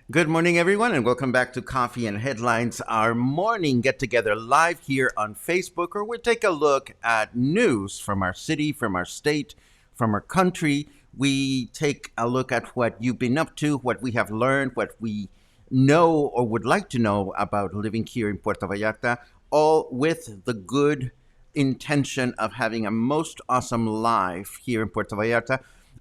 Good morning, everyone, and welcome back to Coffee and Headlines, our morning get-together live here on Facebook, where we take a look at news from our city, from our state, from our country. We take a look at what you've been up to, what we have learned, what we know or would like to know about living here in Puerto Vallarta, all with the good intention of having a most awesome life here in Puerto Vallarta.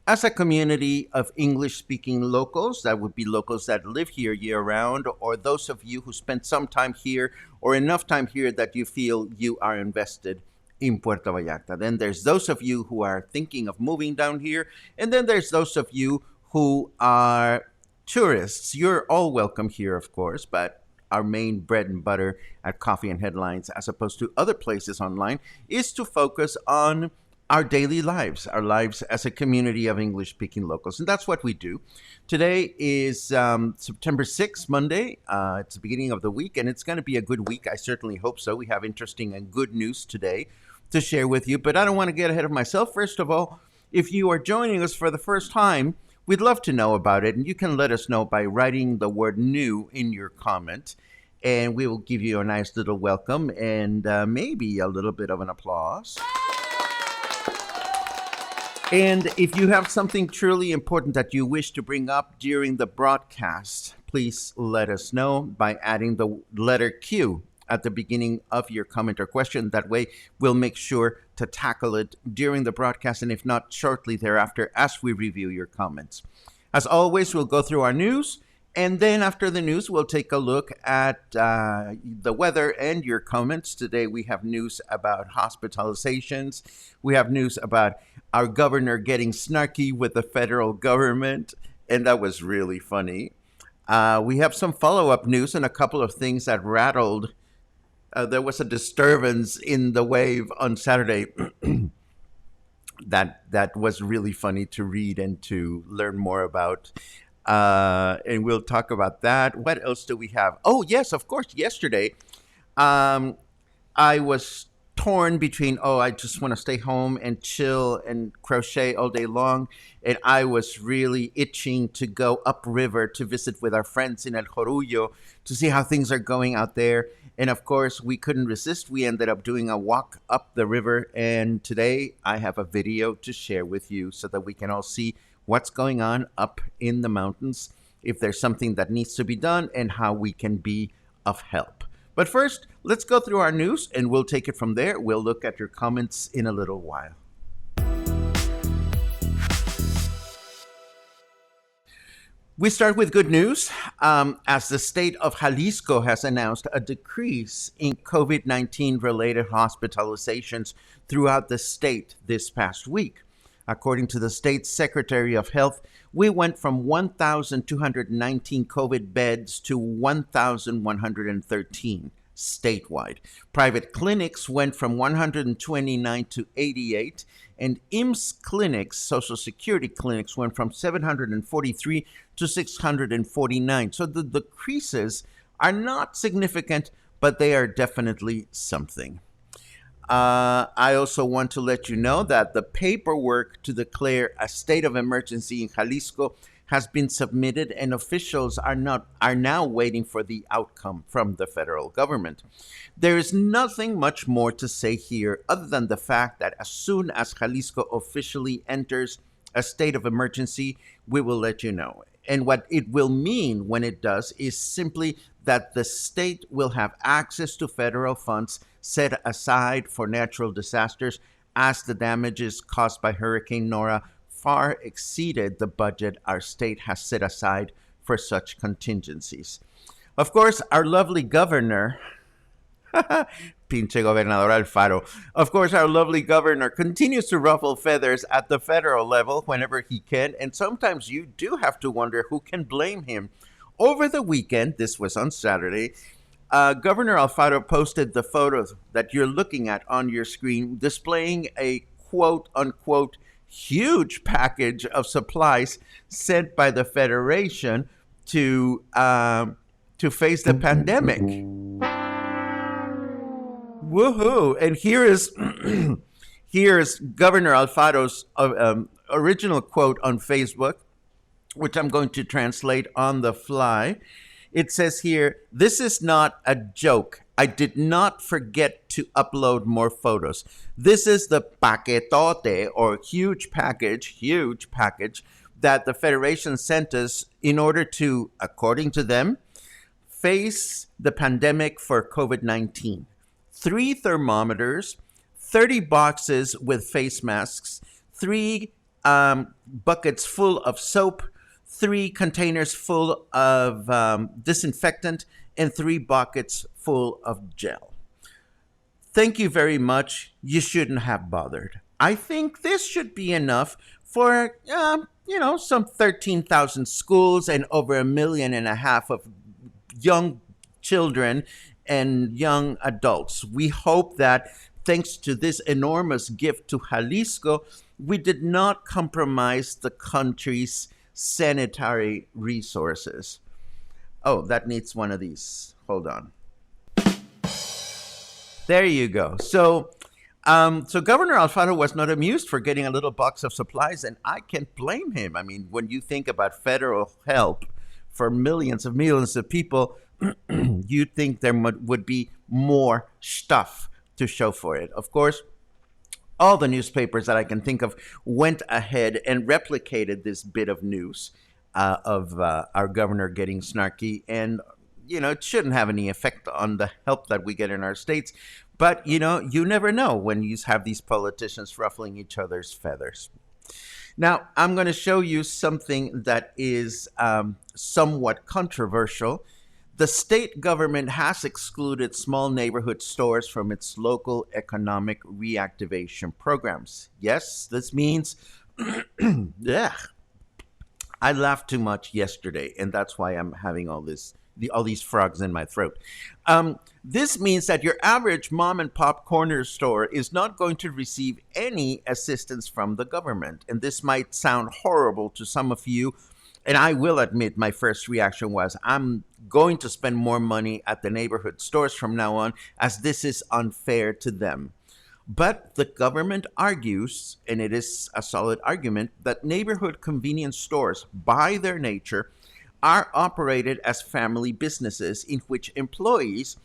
As a community of English-speaking locals, that would be locals that live here year-round, or those of you who spent some time here or enough time here that you feel you are invested in Puerto Vallarta. Then there's those of you who are thinking of moving down here, and then there's those of you who are tourists. You're all welcome here, of course, but our main bread and butter at Coffee and Headlines, as opposed to other places online, is to focus on our daily lives, our lives as a community of English-speaking locals. And that's what we do. Today is September 6th, Monday. It's the beginning of the week, and it's going to be a good week. I certainly hope so. We have interesting and good news today to share with you, but I don't want to get ahead of myself. First of all, if you are joining us for the first time, we'd love to know about it, and you can let us know by writing the word new in your comment, and we will give you a nice little welcome and maybe a little bit of an applause. And if you have something truly important that you wish to bring up during the broadcast, please let us know by adding the letter Q at the beginning of your comment or question. That way, we'll make sure to tackle it during the broadcast, and if not, shortly thereafter as we review your comments. As always, we'll go through our news, and then after the news, we'll take a look at the weather and your comments. Today, we have news about hospitalizations. We have news about our governor getting snarky with the federal government, and that was really funny. We have some follow-up news and a couple of things that rattled. There was a disturbance in the wave on Saturday that was really funny to read and to learn more about. And we'll talk about that. What else do we have? Oh, yes, of course. Yesterday, I was torn between, I just want to stay home and chill and crochet all day long. And I was really itching to go upriver to visit with our friends in El Jorullo to see how things are going out there. And of course, we couldn't resist. We ended up doing a walk up the river. And today I have a video to share with you so that we can all see what's going on up in the mountains, if there's something that needs to be done, and how we can be of help. But first, let's go through our news, and we'll take it from there. We'll look at your comments in a little while. We start with good news, as the state of Jalisco has announced a decrease in COVID-19 related hospitalizations throughout the state this past week. According to the state's Secretary of Health, we went from 1,219 COVID beds to 1,113 statewide. Private clinics went from 129 to 88, and IMSS clinics, Social Security clinics, went from 743 to 649. So the decreases are not significant, but they are definitely something. I also want to let you know that the paperwork to declare a state of emergency in Jalisco has been submitted, and officials are now waiting for the outcome from the federal government. There is nothing much more to say here other than the fact that as soon as Jalisco officially enters a state of emergency, we will let you know. And what it will mean when it does is simply that the state will have access to federal funds set aside for natural disasters, as the damages caused by Hurricane Nora far exceeded the budget our state has set aside for such contingencies. Of course, our lovely governor, pinche gobernador Alfaro, of course, our lovely governor continues to ruffle feathers at the federal level whenever he can, and sometimes you do have to wonder who can blame him. Over the weekend, this was on Saturday, Governor Alfaro posted the photos that you're looking at on your screen, displaying a quote unquote huge package of supplies sent by the Federation to face the pandemic. Woohoo! And here's Governor Alfaro's original quote on Facebook, which I'm going to translate on the fly. It says here, "This is not a joke. I did not forget to upload more photos. This is the paquetote, or huge package, that the Federation sent us in order to, according to them, face the pandemic for COVID-19. 3 thermometers, 30 boxes with face masks, 3 buckets full of soap, 3 containers full of disinfectant, and 3 buckets full of gel. Thank you very much. You shouldn't have bothered. I think this should be enough for, some 13,000 schools and over 1.5 million of young children and young adults. We hope that thanks to this enormous gift to Jalisco, we did not compromise the country's sanitary resources." Oh, that needs one of these. Hold on. There you go. So Governor Alfaro was not amused for getting a little box of supplies, and I can't blame him. I mean, when you think about federal help for millions of people, you'd think there would be more stuff to show for it. Of course, all the newspapers that I can think of went ahead and replicated this bit of news of our governor getting snarky. And, it shouldn't have any effect on the help that we get in our states. But, you never know when you have these politicians ruffling each other's feathers. Now, I'm going to show you something that is somewhat controversial. The state government has excluded small neighborhood stores from its local economic reactivation programs. Yes, this means, yeah, I laughed too much yesterday, and that's why I'm having all these frogs in my throat. This means that your average mom and pop corner store is not going to receive any assistance from the government. And this might sound horrible to some of you, and I will admit my first reaction was, I'm going to spend more money at the neighborhood stores from now on, as this is unfair to them. But the government argues, and it is a solid argument, that neighborhood convenience stores, by their nature, are operated as family businesses in which employees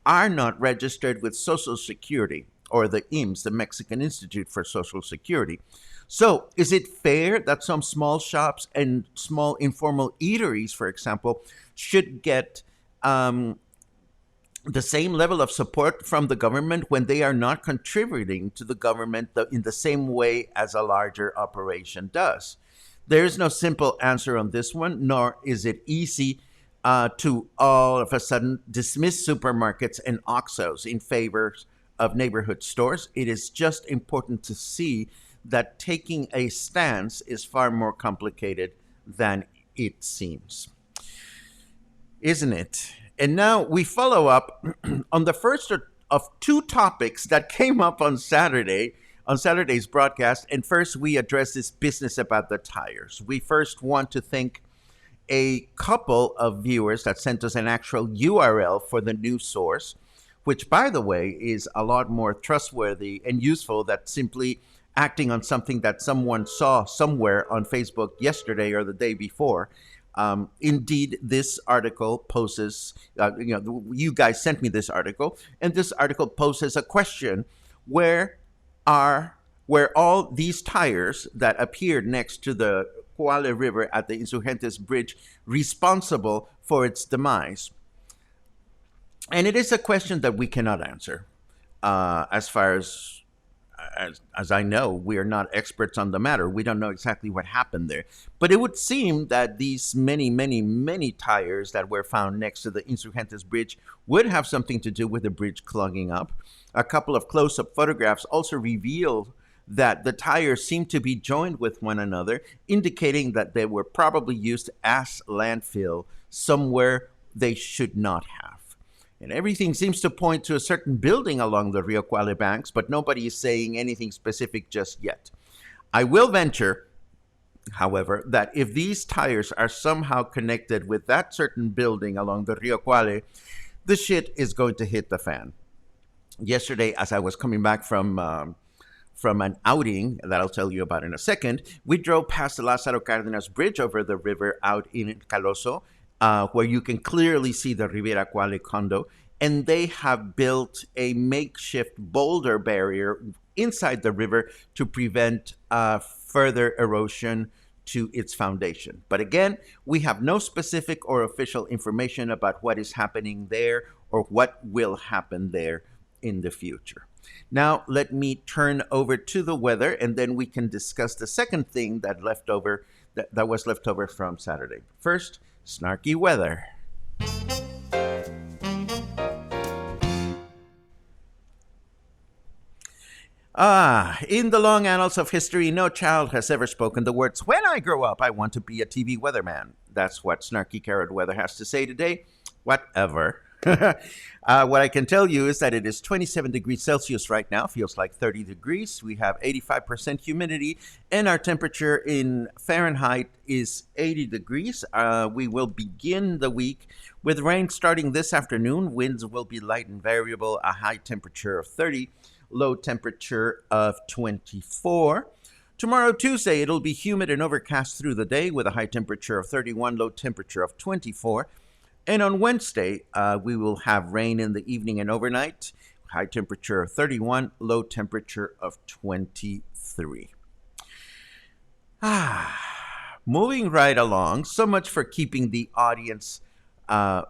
are not registered with Social Security, or the IMSS, the Mexican Institute for Social Security. So is it fair that some small shops and small informal eateries, for example, should get the same level of support from the government when they are not contributing to the government in the same way as a larger operation does? There is no simple answer on this one, nor is it easy to all of a sudden dismiss supermarkets and OXXOs in favor of neighborhood stores. It is just important to see that taking a stance is far more complicated than it seems. Isn't it? And now we follow up on the first of 2 topics that came up on Saturday on Saturday's broadcast. And first, we address this business about the tires. We first want to thank a couple of viewers that sent us an actual URL for the news source, which, by the way, is a lot more trustworthy and useful than simply acting on something that someone saw somewhere on Facebook yesterday or the day before. Indeed, this article poses, you guys sent me this article, and this article poses a question: where are where all these tires that appeared next to the Cuale River at the Insurgentes Bridge responsible for its demise? And it is a question that we cannot answer. As far as I know, we are not experts on the matter. We don't know exactly what happened there. But it would seem that these many, many, many tires that were found next to the Insurgentes Bridge would have something to do with the bridge clogging up. A couple of close-up photographs also reveal that the tires seem to be joined with one another, indicating that they were probably used as landfill somewhere they should not have. And everything seems to point to a certain building along the Río Cuale banks, but nobody is saying anything specific just yet. I will venture, however, that if these tires are somehow connected with that certain building along the Río Cuale, the shit is going to hit the fan. Yesterday, as I was coming back from an outing that I'll tell you about in a second, we drove past the Lázaro Cárdenas Bridge over the river out in Caloso, where you can clearly see the Rivera Cuale condo, and they have built a makeshift boulder barrier inside the river to prevent further erosion to its foundation. But again, we have no specific or official information about what is happening there or what will happen there in the future. Now, let me turn over to the weather, and then we can discuss the second thing that was left over from Saturday. First, snarky weather. In the long annals of history, no child has ever spoken the words, "When I grow up, I want to be a TV weatherman." That's what Snarky Carrot Weather has to say today. Whatever. What I can tell you is that it is 27 degrees Celsius right now, feels like 30 degrees. We have 85% humidity, and our temperature in Fahrenheit is 80 degrees. We will begin the week with rain starting this afternoon. Winds will be light and variable, a high temperature of 30, low temperature of 24. Tomorrow, Tuesday, it'll be humid and overcast through the day with a high temperature of 31, low temperature of 24. And on Wednesday, we will have rain in the evening and overnight, high temperature of 31, low temperature of 23. Moving right along, so much for keeping the audience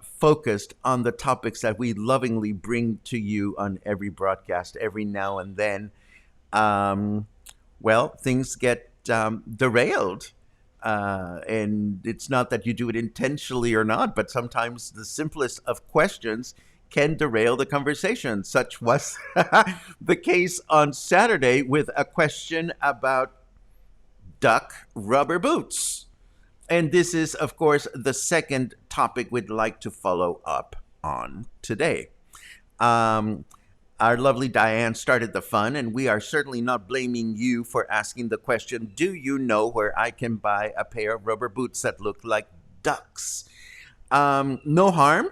focused on the topics that we lovingly bring to you on every broadcast every now and then. Things get derailed. And it's not that you do it intentionally or not, but sometimes the simplest of questions can derail the conversation. Such was the case on Saturday with a question about duck rubber boots. And this is, of course, the second topic we'd like to follow up on today. Our lovely Diane started the fun, and we are certainly not blaming you for asking the question, do you know where I can buy a pair of rubber boots that look like ducks? No harm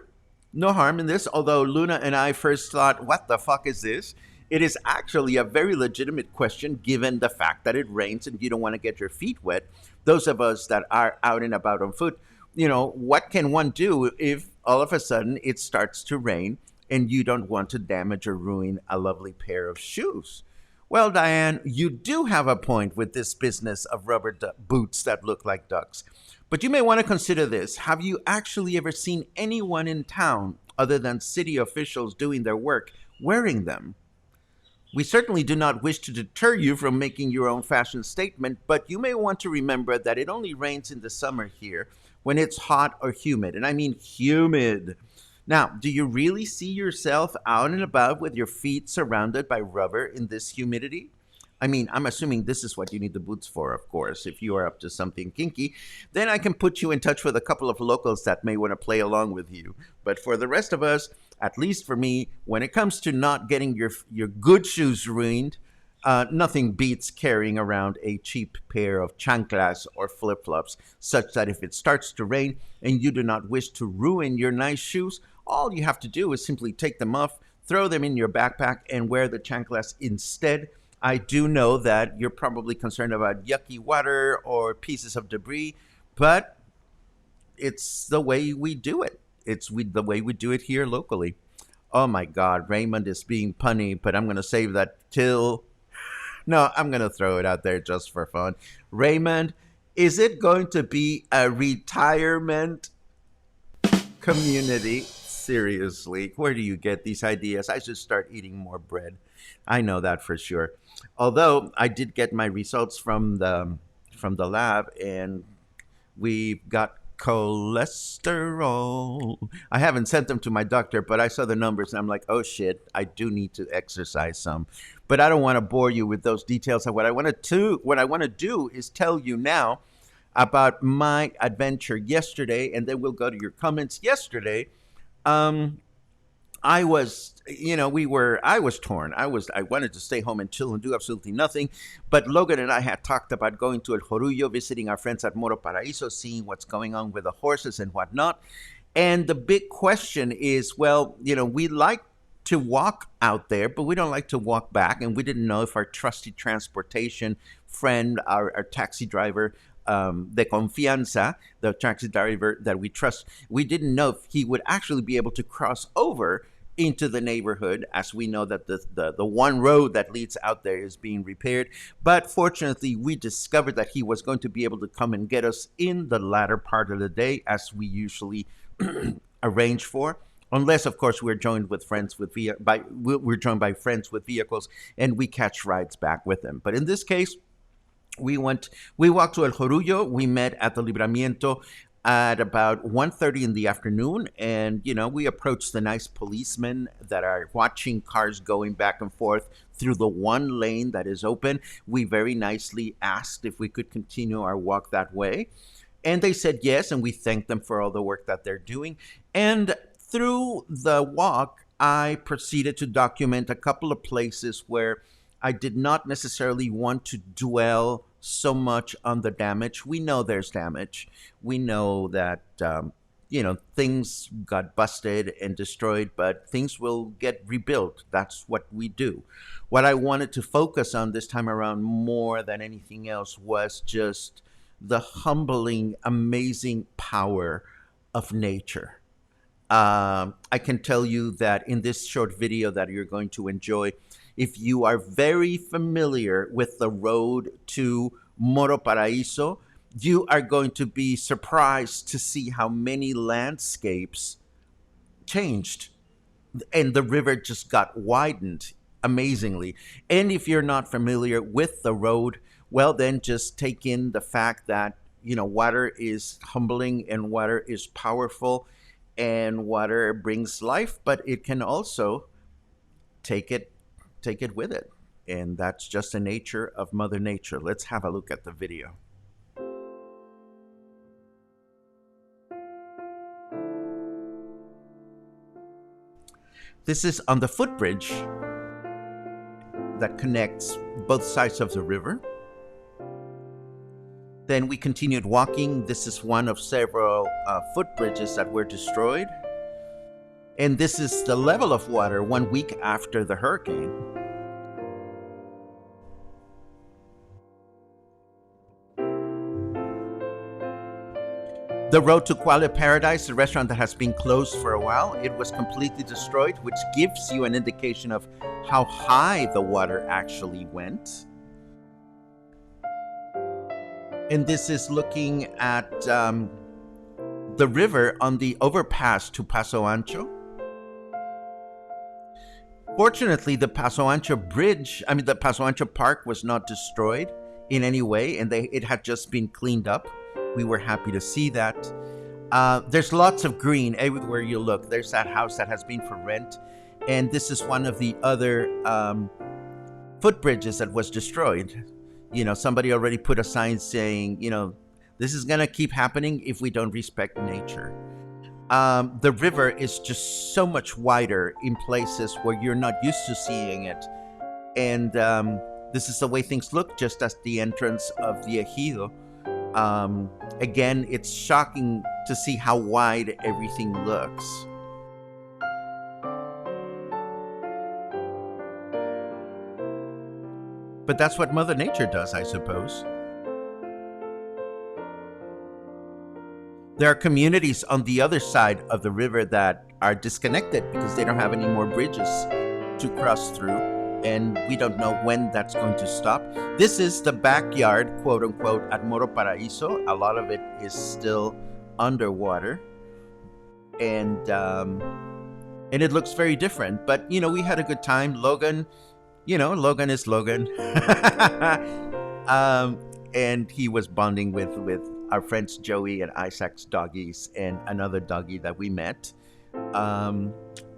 in this, although Luna and I first thought, what the fuck is this? It is actually a very legitimate question given the fact that it rains and you don't want to get your feet wet. Those of us that are out and about on foot, what can one do if all of a sudden it starts to rain and you don't want to damage or ruin a lovely pair of shoes? Well, Diane, you do have a point with this business of rubber boots that look like ducks. But you may want to consider this. Have you actually ever seen anyone in town, other than city officials doing their work, wearing them? We certainly do not wish to deter you from making your own fashion statement, but you may want to remember that it only rains in the summer here when it's hot or humid. And I mean humid. Now, do you really see yourself out and about with your feet surrounded by rubber in this humidity? I mean, I'm assuming this is what you need the boots for, of course. If you are up to something kinky, then I can put you in touch with a couple of locals that may want to play along with you. But for the rest of us, at least for me, when it comes to not getting your good shoes ruined, Nothing beats carrying around a cheap pair of chanclas or flip flops, such that if it starts to rain and you do not wish to ruin your nice shoes, all you have to do is simply take them off, throw them in your backpack, and wear the chanclas instead. I do know that you're probably concerned about yucky water or pieces of debris, but it's the way we do it. The way we do it here locally. Oh my God, Raymond is being punny, but I'm going to save that till. No, I'm going to throw it out there just for fun. Raymond, is it going to be a retirement community? Seriously, where do you get these ideas? I should start eating more bread. I know that for sure. Although I did get my results from the lab, and we've got cholesterol. I haven't sent them to my doctor, but I saw the numbers and I'm like, oh shit, I do need to exercise some. But I don't want to bore you with those details. What I want to do is tell you now about my adventure yesterday, and then we'll go to your comments. Yesterday, um, I was, I was torn. I wanted to stay home and chill and do absolutely nothing. But Logan and I had talked about going to El Jorullo, visiting our friends at Moro Paraíso, seeing what's going on with the horses and whatnot. And the big question is, well, we like to walk out there, but we don't like to walk back. And we didn't know if our trusty transportation friend, our taxi driver, de confianza, the taxi driver that we trust, we didn't know if he would actually be able to cross over into the neighborhood, as we know that the one road that leads out there is being repaired. But fortunately, we discovered that he was going to be able to come and get us in the latter part of the day, as we usually arrange for. Unless, of course, we're joined by friends with vehicles, and we catch rides back with them. But in this case, we walked to El Jorullo. We met at the Libramiento at about 1:30 in the afternoon, and we approached the nice policemen that are watching cars going back and forth through the one lane that is open. We very nicely asked if we could continue our walk that way, and they said yes, and we thanked them for all the work that they're doing. And through the walk, I proceeded to document a couple of places where I did not necessarily want to dwell so much on the damage. We know there's damage. We know that, things got busted and destroyed, but things will get rebuilt. That's what we do. What I wanted to focus on this time around more than anything else was just the humbling, amazing power of nature. I can tell you that in this short video that you're going to enjoy, if you are very familiar with the road to Moro Paraíso, you are going to be surprised to see how many landscapes changed, and the river just got widened amazingly. And if you're not familiar with the road, well, then just take in the fact that, water is humbling and water is powerful and water brings life, but it can also take it with it. And that's just the nature of Mother Nature. Let's have a look at the video. This is on the footbridge that connects both sides of the river. Then we continued walking. This is one of several footbridges that were destroyed. And this is the level of water 1 week after the hurricane. The road to Cuale Paradise, the restaurant that has been closed for a while, it was completely destroyed, which gives you an indication of how high the water actually went. And this is looking at the river on the overpass to Paso Ancho. Fortunately, the Paso Ancho Park was not destroyed in any way, and it had just been cleaned up. We were happy to see that. There's lots of green everywhere you look. There's that house that has been for rent, and this is one of the other footbridges that was destroyed. Somebody already put a sign saying, this is going to keep happening if we don't respect nature. The river is just so much wider in places where you're not used to seeing it. And This is the way things look just at the entrance of the ejido. Again, it's shocking to see how wide everything looks. But that's what Mother Nature does, I suppose. There are communities on the other side of the river that are disconnected because they don't have any more bridges to cross through, and we don't know when that's going to stop. This is the backyard, quote unquote, at Moro Paraíso. A lot of it is still underwater, and it looks very different. But we had a good time. Logan, Logan is Logan. And he was bonding with our friends Joey and Isaac's doggies and another doggie that we met.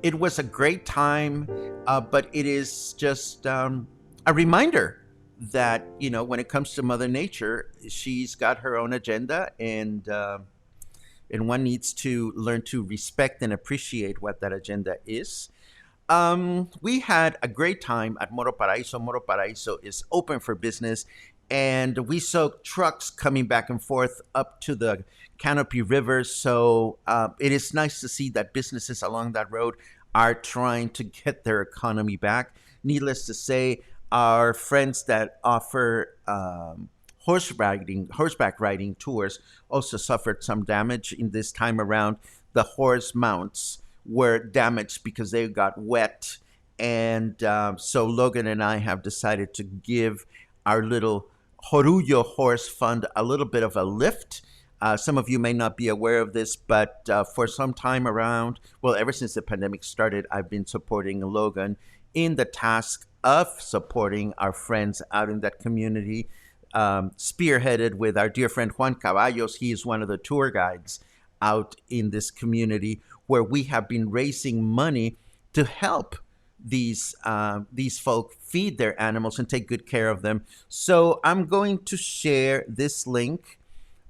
It was a great time, but it is just a reminder that when it comes to Mother Nature, she's got her own agenda, and one needs to learn to respect and appreciate what that agenda is. We had a great time at Moro Paraíso. Moro Paraíso is open for business, and we saw trucks coming back and forth up to the Canopy River. So it is nice to see that businesses along that road are trying to get their economy back. Needless to say, our friends that offer horseback riding tours also suffered some damage in this time around. The horse mounts were damaged because they got wet, and so Logan and I have decided to give our little Jorullo Horse Fund a little bit of a lift. Some of you may not be aware of this, but for some time around, ever since the pandemic started, I've been supporting Logan in the task of supporting our friends out in that community, spearheaded with our dear friend Juan Caballos. He is one of the tour guides out in this community, where we have been raising money to help these folk feed their animals and take good care of them. So I'm going to share this link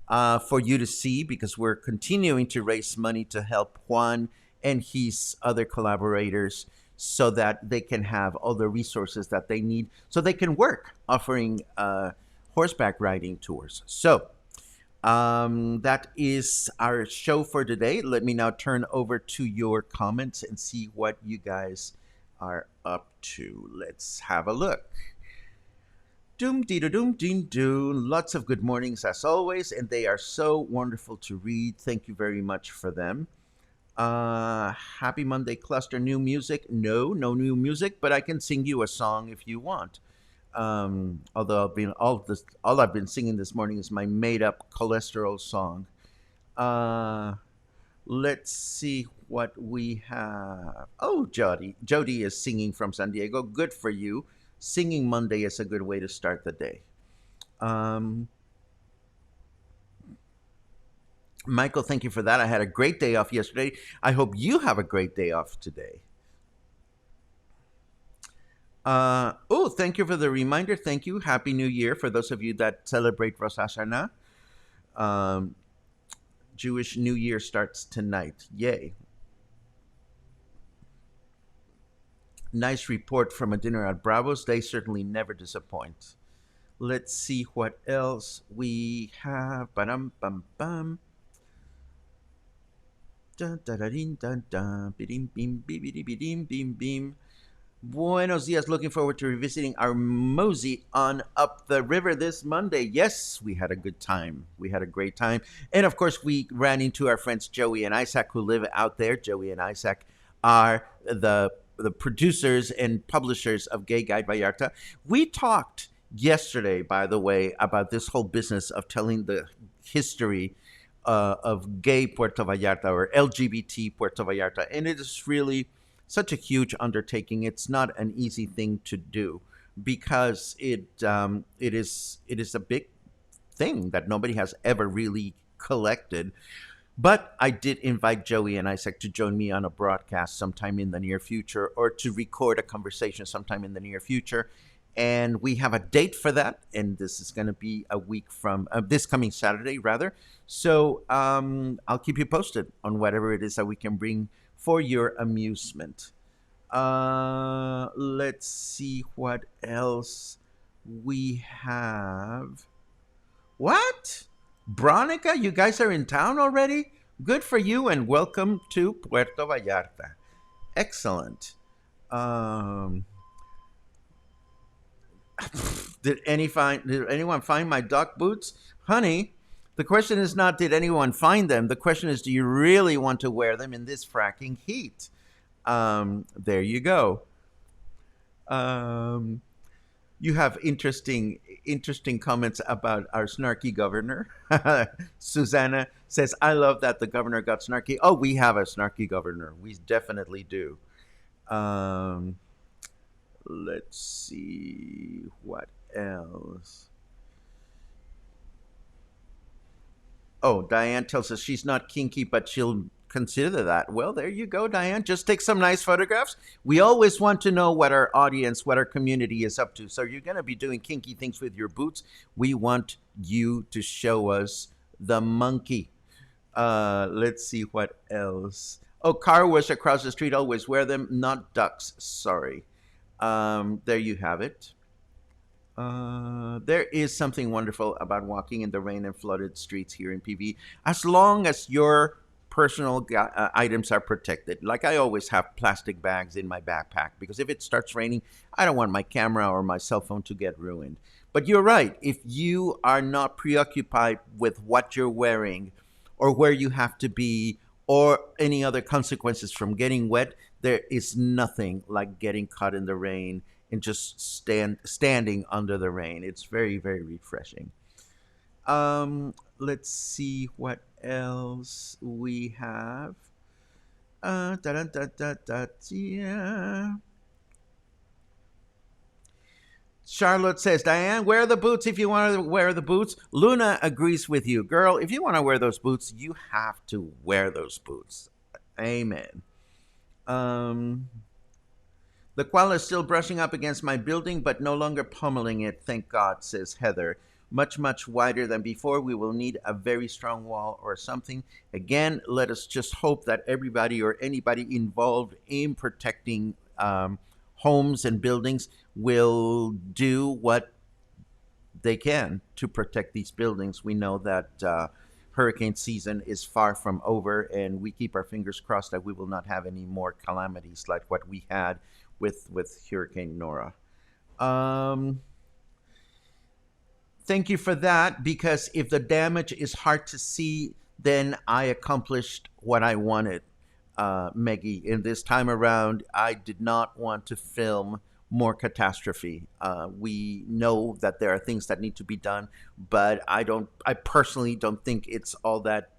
for you to see, because we're continuing to raise money to help Juan and his other collaborators so that they can have all the resources that they need so they can work offering horseback riding tours. So that is our show for today. Let me now turn over to your comments and see what you guys are up to. Let's have a look. Doom dee doom ding doom. Lots of good mornings as always, and they are so wonderful to read. Thank you very much for them. Happy Monday Cluster. New music? No new music, but I can sing you a song if you want. Although all I've been singing this morning is my made-up cholesterol song. Let's see what we have. Oh, Jody is singing from San Diego. Good for you. Singing Monday is a good way to start the day. Michael, thank you for that. I had a great day off yesterday. I hope you have a great day off today. Thank you for the reminder. Thank you. Happy New Year for those of you that celebrate Rosh Hashanah. Jewish New Year starts tonight. Yay. Nice report from a dinner at Bravo's. They certainly never disappoint. Let's see what else we have. Ba-dum, bum, bum. Dun, da, da, din, dun, dun. Bidim, bim, bibidi, bidim, bim, bim. Buenos dias. Looking forward to revisiting our mosey on up the river this Monday. Yes, we had a good time. We had a great time. And of course, we ran into our friends Joey and Isaac who live out there. Joey and Isaac are the producers and publishers of Gay Guide Vallarta. We talked yesterday, by the way, about this whole business of telling the history of gay Puerto Vallarta, or LGBT Puerto Vallarta. And it is really such a huge undertaking. It's not an easy thing to do, because it is a big thing that nobody has ever really collected. But I did invite Joey and Isaac to join me on a broadcast sometime in the near future, or to record a conversation sometime in the near future. And we have a date for that, and this is going to be a week from this coming Saturday, rather. So I'll keep you posted on whatever it is that we can bring for your amusement. Let's see what else We have what? Bronica, you guys are in town already? Good for you and welcome to Puerto Vallarta. Excellent. Um, did anyone find my duck boots? Honey, the question is not did anyone find them. The question is do you really want to wear them in this fracking heat? There you go. Um, you have interesting comments about our snarky governor. Susanna says, "I love that the governor got snarky." Oh, we have a snarky governor. We definitely do. Um, let's see what else. Oh, Diane tells us she's not kinky, but she'll consider that. Well, there you go, Diane. Just take some nice photographs. We always want to know what our audience, what our community is up to. So you're going to be doing kinky things with your boots. We want you to show us the monkey. Let's see what else. Oh, car wash across the street. Always wear them, not ducks. Sorry. There you have it. There is something wonderful about walking in the rain and flooded streets here in PV, as long as your personal items are protected. Like I always have plastic bags in my backpack because if it starts raining, I don't want my camera or my cell phone to get ruined. But you're right. If you are not preoccupied with what you're wearing or where you have to be or any other consequences from getting wet, there is nothing like getting caught in the rain and just standing under the rain. It's very, very refreshing. Let's see what else we have. Yeah. Charlotte says, Diane, wear the boots if you want to wear the boots. Luna agrees with you. Girl, if you want to wear those boots, you have to wear those boots. Amen. Um, the koala is still brushing up against my building, but no longer pummeling it, thank God, says Heather. Much, much wider than before. We will need a very strong wall or something. Again, let us just hope that everybody or anybody involved in protecting homes and buildings will do what they can to protect these buildings. We know that hurricane season is far from over, and we keep our fingers crossed that we will not have any more calamities like what we had with Hurricane Nora. Thank you for that, because if the damage is hard to see, then I accomplished what I wanted, Meggie. In this time around, I did not want to film more catastrophe. We know that there are things that need to be done, but I personally don't think it's all that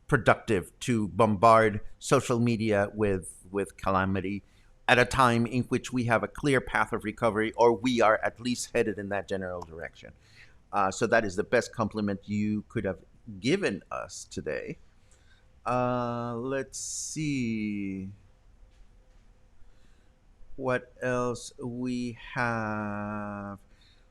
productive to bombard social media with calamity at a time in which we have a clear path of recovery, or we are at least headed in that general direction. So that is the best compliment you could have given us today. Let's see what else we have.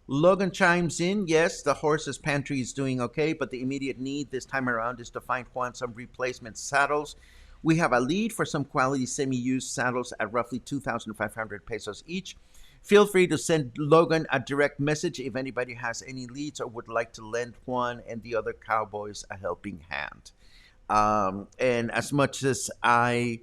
Logan chimes in, yes, the horse's pantry is doing okay, but the immediate need this time around is to find Juan some replacement saddles. We have a lead for some quality semi-used saddles at roughly 2,500 pesos each. Feel free to send Logan a direct message if anybody has any leads or would like to lend Juan and the other cowboys a helping hand. And as much as I'm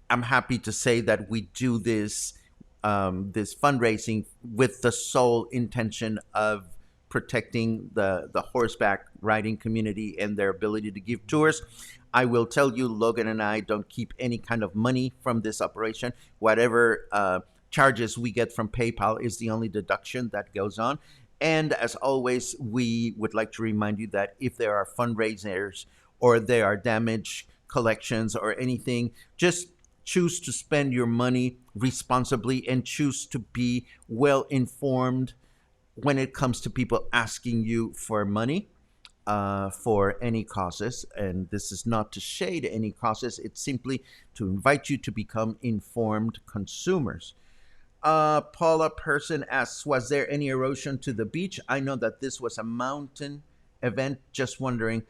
happy to say that we do this fundraising with the sole intention of protecting the horseback riding community and their ability to give tours. I will tell you, Logan and I don't keep any kind of money from this operation. Whatever charges we get from PayPal is the only deduction that goes on. And as always, we would like to remind you that if there are fundraisers or there are damage collections or anything, just choose to spend your money responsibly and choose to be well informed when it comes to people asking you for money for any causes. And this is not to shade any causes, it's simply to invite you to become informed consumers. Paula Person asks, was there any erosion to the beach? I know that this was a mountain event, just wondering.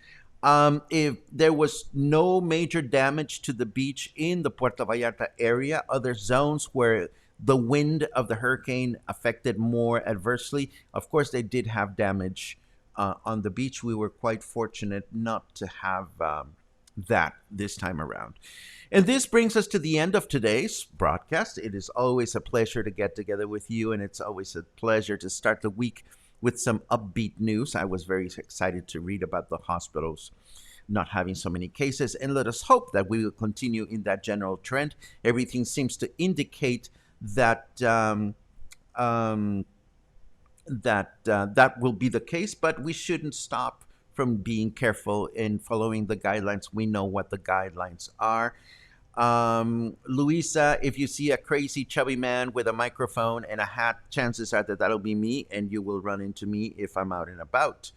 If there was no major damage to the beach in the Puerto Vallarta area, other zones where the wind of the hurricane affected more adversely. Of course, they did have damage on the beach. We were quite fortunate not to have that this time around. And this brings us to the end of today's broadcast. It is always a pleasure to get together with you, and it's always a pleasure to start the week with some upbeat news. I was very excited to read about the hospitals not having so many cases, and let us hope that we will continue in that general trend. Everything seems to indicate that that will be the case, but we shouldn't stop from being careful in following the guidelines. We know what the guidelines are. Luisa, if you see a crazy chubby man with a microphone and a hat, chances are that that'll be me, and you will run into me if I'm out and about.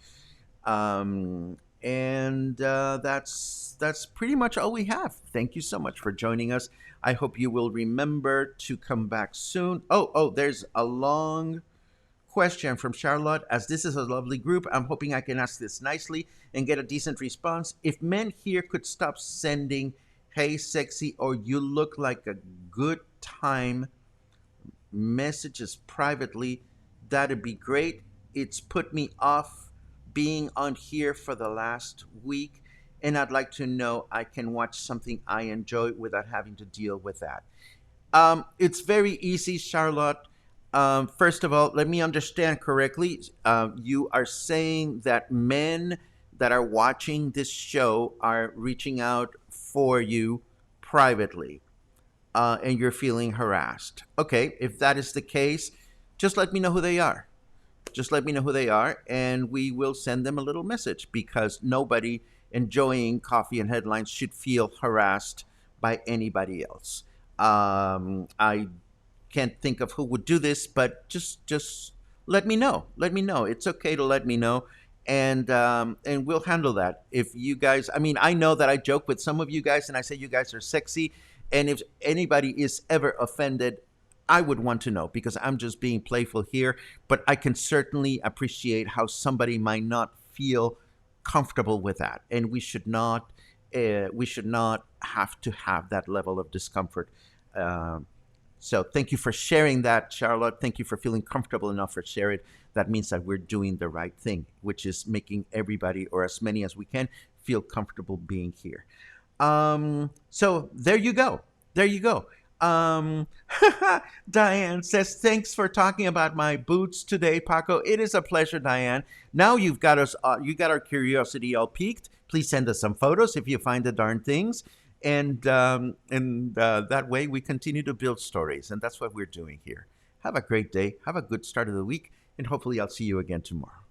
And that's pretty much all we have. Thank you so much for joining us. I hope you will remember to come back soon. Oh, there's a long question from Charlotte. As this is a lovely group, I'm hoping I can ask this nicely and get a decent response. If men here could stop sending "Hey sexy" or "You look like a good time" messages privately, that'd be great. It's put me off being on here for the last week, and I'd like to know I can watch something I enjoy without having to deal with that. It's very easy, Charlotte. First of all, let me understand correctly. You are saying that men that are watching this show are reaching out for you privately, and you're feeling harassed. Okay, if that is the case, just let me know who they are. Just let me know who they are, and we will send them a little message, because nobody enjoying coffee and headlines should feel harassed by anybody else. I can't think of who would do this, but just let me know. Let me know. It's okay to let me know, and we'll handle that. If you guys, I mean, I know that I joke with some of you guys, and I say you guys are sexy, and if anybody is ever offended, I would want to know, because I'm just being playful here. But I can certainly appreciate how somebody might not feel comfortable with that, and we should not have to have that level of discomfort. So thank you for sharing that, Charlotte. Thank you for feeling comfortable enough to share it. That means that we're doing the right thing, which is making everybody, or as many as we can, feel comfortable being here. So there you go. There you go. Diane says, thanks for talking about my boots today, Paco. It is a pleasure, Diane. Now you got our curiosity all piqued. Please send us some photos if you find the darn things. And that way we continue to build stories. And that's what we're doing here. Have a great day. Have a good start of the week. And hopefully I'll see you again tomorrow.